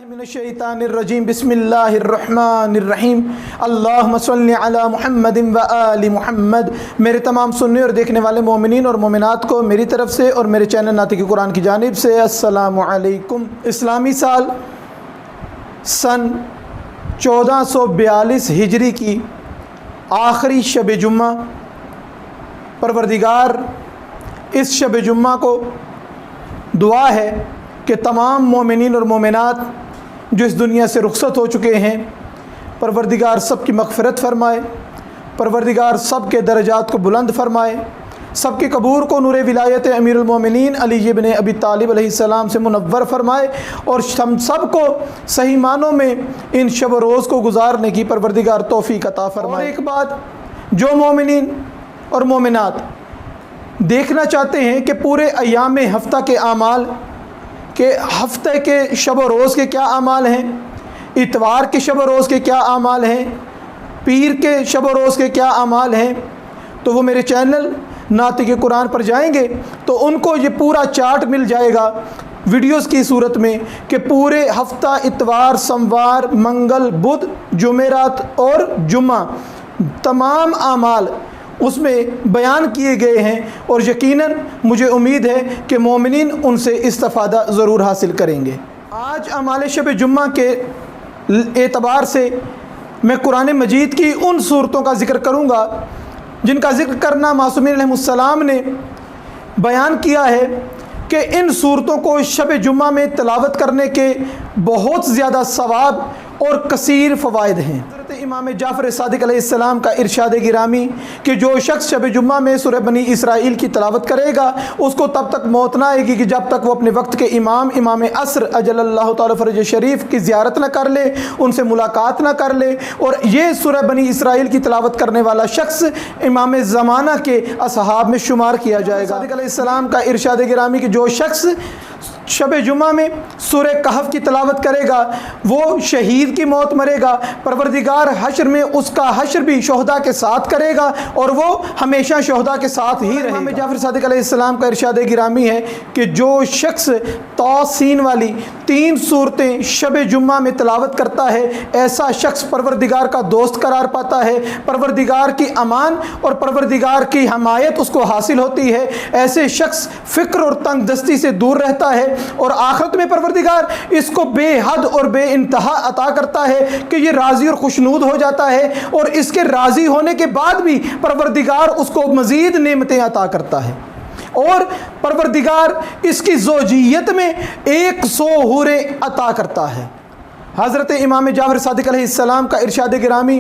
मिनश्शैतानिर्रजीम बिस्मिल्लाहिर्रहमानिर्रहीम अल्लाहुम्मा सल्लि अला मुहम्मदिन व आलि मुहम्मद। मेरे तमाम सुनने और देखने वाले मोमिनीन और मोमिनात को मेरी तरफ से और मेरे चैनल नातिक़ कुरान की जानिब से अस्सलामु अलैकुम। इस्लामी साल सन 1442 हिजरी की आखिरी शब जुम्मा, परवरदिगार इस शब जुम्मा को दुआ है कि तमाम मोमिनीन और मोमिनात जो इस दुनिया से रुखसत हो चुके हैं, परवरदिगार सब की मग़फ़िरत फ़रमाए, परवरदिगार सब के दर्जात को बुलंद फ़रमाए, सब के कबूर को नूर विलायत अमीरुल मोमिनीन अली इब्न अबी तालिब अलैहिस्सलाम से मुनव्वर फ़रमाए और हम सब को सही मानों में इन शब रोज़ को गुजारने की परवरदिगार तौफ़ीक़ अता फ़रमाए। और एक बात, जो मोमिनीन और मोमिनात देखना चाहते हैं कि पूरे अय्याम हफ़्ता के आमाल के हफ्ते के शब रोज़ के क्या आमाल हैं, इतवार के शब रोज़ के क्या आमाल हैं, पीर के शब रोज़ के क्या आमाल हैं, तो वो मेरे चैनल नातिक़ कुरान पर जाएंगे तो उनको ये पूरा चार्ट मिल जाएगा वीडियोस की सूरत में कि पूरे हफ्ता इतवार, सोमवार, मंगल, बुध, जुमेरात और जुम्मा तमाम आमाल उसमें बयान किए गए हैं और यकीनन मुझे उम्मीद है कि मोमिनीन उनसे इस्तिफ़ादा ज़रूर हासिल करेंगे। आज अमाल शब जुम्मा के एतबार से मैं कुरान मजीद की उन सूरतों का ज़िक्र करूँगा जिनका ज़िक्र करना मासूमीन अलैहिमुस्सलाम ने बयान किया है कि इन सूरतों को शब जुम्मा में तिलावत करने के बहुत ज़्यादा सवाब और कसीर फ़वाइद हैं। इमाम जाफ़र सादिक़ अलैहिस्सलाम का इरशाद गिरामी कि जो शख्स शब जुम्मा में सूरह बनी इसराइल की तिलावत करेगा उसको तब तक मौत ना आएगी कि जब तक वो अपने वक्त के इमाम असर अजलल्लाहु ताला फ़रज शरीफ की ज़ियारत न कर ले, उनसे मुलाकात न कर ले। और ये सूरह बनी इसराइल की तिलावत करने वाला शख्स इमाम ज़माना के असहाब में शुमार किया जाएगा। सादिक़ अलैहिस्सलाम का इरशाद गिरामी कि जो शख्स शब जुम्मा में सूरह कहफ की तिलावत करेगा वो शहीद की मौत मरेगा, परवरदिगार हश्र में उसका हश्र भी शोहदा के साथ करेगा और वो हमेशा शोहदा के साथ ही रहेगा। इमाम जाफ़र सादिक़ अलैहिस्सलाम का इरशाद गिरामी है कि जो शख्स तौसीन वाली 3 सूरतें शब जुम्मा में तिलावत करता है ऐसा शख्स परवरदिगार का दोस्त करार पाता है, परवरदिगार की अमान और परवरदिगार की हमायत उसको हासिल होती है। ऐसे शख्स फ़िक्र और तंग दस्ती से दूर रहता है और आखिरत में परवरदिगार इसको बेहद और बेइंतहा अता करता है कि ये राज़ी और खुशनूद हो जाता है और इसके राज़ी होने के बाद भी परवरदिगार उसको मज़ीद नेमतें अता करता है और परवरदिगार इसकी ज़ौजियत में 100 हूरें अता करता है। हज़रत इमाम जाफ़र सादिक़ अलैहिस्सलाम का इरशाद गिरामी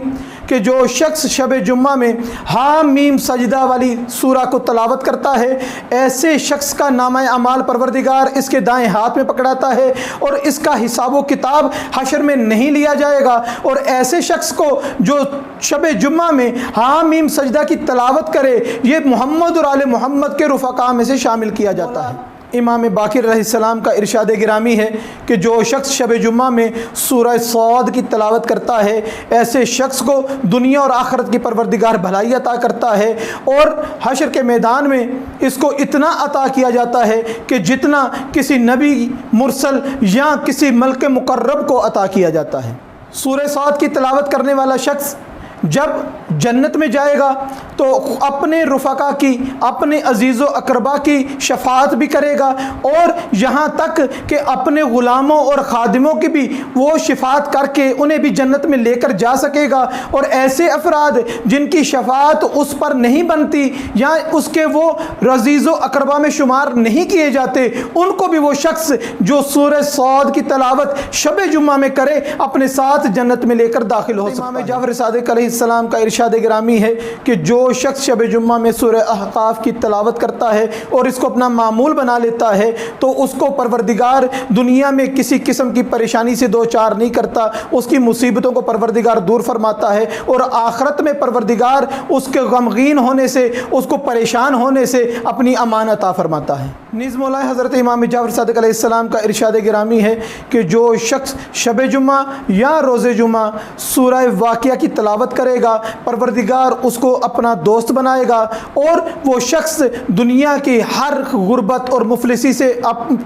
कि जो शख्स शब जुम्मा में हामीम सजदा वाली सूरा को तलावत करता है ऐसे शख्स का नामा अमाल परवरदिगार इसके दाएं हाथ में पकड़ाता है और इसका हिसाब किताब हशर में नहीं लिया जाएगा। और ऐसे शख्स को जो शब जुम्मा में हामीम सजदा की तलावत करे ये मोहम्मद और आले मोहम्मद के रुफ़क़ा में से शामिल किया जाता है। इमाम बाक़िर अलैहिस्सलाम का इरशाद गिरामी है कि जो शख्स शब जुम्मा में सूरह सौद की तिलावत करता है ऐसे शख्स को दुनिया और आखिरत की परवरदिगार भलाई अता करता है और हशर के मैदान में इसको इतना अता किया जाता है कि जितना किसी नबी मुरसल या किसी मल्क मुकर्रब को अता किया जाता है। सूरह सौद की तिलावत करने वाला शख्स जब जन्नत में जाएगा तो अपने रुफ़क़ा की, अपने अजीज़ व अक़रबा की शफ़ाअत भी करेगा और यहाँ तक कि अपने ग़ुलामों और ख़ादिमों की भी वो शफ़ाअत करके उन्हें भी जन्नत में लेकर जा सकेगा। और ऐसे अफराद जिनकी शफ़ाअत उस पर नहीं बनती या उसके वो अजीज़ व अक़रबा में शुमार नहीं किए जाते उनको भी वो शख्स जो सूरह सौद की तलावत शब जुम्मा में करे अपने साथ जन्नत में लेकर दाखिल हो सकता है। इमाम जाफ़र सादिक़ सलाम का इरशाद गिरामी है कि जो शख्स शब जुम्मा में सूरह अहक़ाफ़ की तिलावत करता है और इसको अपना मामूल बना लेता है तो उसको परवरदिगार दुनिया में किसी किस्म की परेशानी से दो चार नहीं करता, उसकी मुसीबतों को परवरदिगार दूर फरमाता है और आखिरत में परवरदिगार उसके गमगीन होने से, उसको परेशान होने से अपनी अमान अता फरमाता है। नीज़ मौला हज़रत इमाम जाफ़र सादिक़ अलैहिस्सलाम का इरशाद गिरामी है कि जो शख्स शब जुम्मा या रोज़े जुम्मा सूरह वाक़िया की तिलावत करेगा پروردگار اس کو اپنا دوست بنائے گا، اور وہ شخص دنیا کی ہر غربت اور مفلسی سے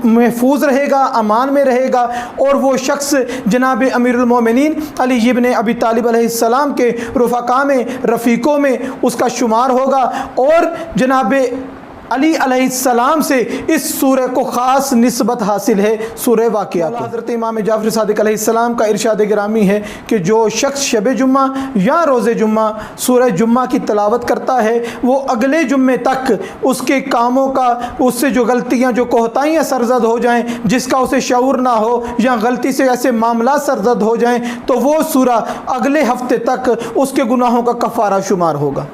محفوظ رہے گا، امان میں رہے گا، اور وہ شخص جناب امیر المومنین علی ابن ابی طالب علیہ السلام کے رفقا میں، رفیقوں میں اس کا شمار ہوگا۔ اور جناب علی علیہ السلام سے اس سورہ کو خاص نسبت حاصل ہے، سورہ واقعات۔ حضرت امام جعفر صادق علیہ السلام کا ارشاد گرامی ہے کہ جو شخص شب جمعہ یا روز جمعہ سورہ جمعہ کی تلاوت کرتا ہے، وہ اگلے جمعے تک اس کے کاموں کا، اس سے جو غلطیاں، جو کوتاہیاں سرزد ہو جائیں، جس کا اسے شعور نہ ہو، یا غلطی سے ایسے معاملات سرزد ہو جائیں، تو وہ سورہ اگلے ہفتے تک اس کے گناہوں کا کفارہ شمار ہوگا۔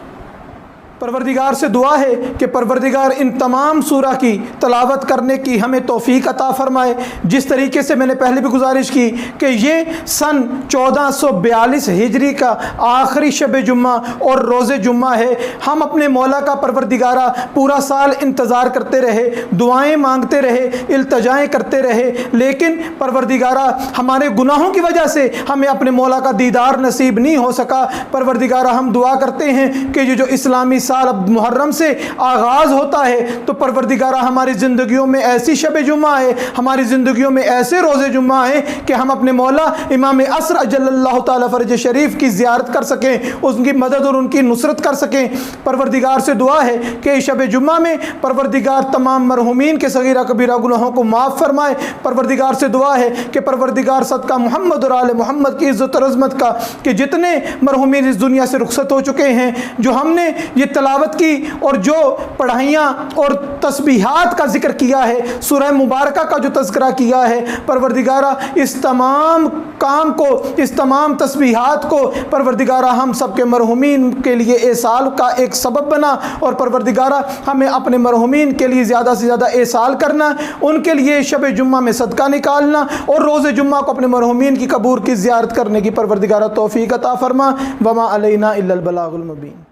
پروردگار سے دعا ہے کہ پروردگار ان تمام سورہ کی تلاوت کرنے کی ہمیں توفیق عطا فرمائے۔ جس طریقے سے میں نے پہلے بھی گزارش کی کہ یہ سن 1442 ہجری کا آخری شب جمعہ اور روز جمعہ ہے، ہم اپنے مولا کا پروردگارہ پورا سال انتظار کرتے رہے، دعائیں مانگتے رہے، التجائیں کرتے رہے، لیکن پروردگارہ ہمارے گناہوں کی وجہ سے ہمیں اپنے مولا کا دیدار نصیب نہیں ہو سکا۔ پروردگارہ ہم دعا کرتے ہیں کہ یہ جو اسلامی سال اب محرم سے آغاز ہوتا ہے، تو پروردگارہ ہماری زندگیوں میں ایسی شب جمعہ ہے، ہماری زندگیوں میں ایسے روز جمعہ ہیں کہ ہم اپنے مولا امام عصر اجل اللہ تعالیٰ فرج شریف کی زیارت کر سکیں، ان کی مدد اور ان کی نصرت کر سکیں۔ پروردگار سے دعا ہے کہ شب جمعہ میں پروردگار تمام مرحومین کے صغیرہ کبیرہ گناہوں کو معاف فرمائے۔ پروردگار سے دعا ہے کہ پروردگار صدقہ محمد اور آل محمد کی عزت اور عظمت کا کہ جتنے مرحومین اس دنیا سے رخصت ہو چکے ہیں، جو ہم نے یہ تلاوت کی اور جو پڑھائیاں اور تسبیحات کا ذکر کیا ہے، سورہ مبارکہ کا جو تذکرہ کیا ہے، پروردگارہ اس تمام کام کو، اس تمام تسبیحات کو پروردگارہ ہم سب کے مرحومین کے لیے ایصال کا ایک سبب بنا، اور پروردگارہ ہمیں اپنے مرحومین کے لیے زیادہ سے زیادہ ایصال کرنا، ان کے لیے شب جمعہ میں صدقہ نکالنا، اور روز جمعہ کو اپنے مرحومین کی قبور کی زیارت کرنے کی پروردگارہ توفیق عطا فرما۔ وما علینا الا البلاغ المبین۔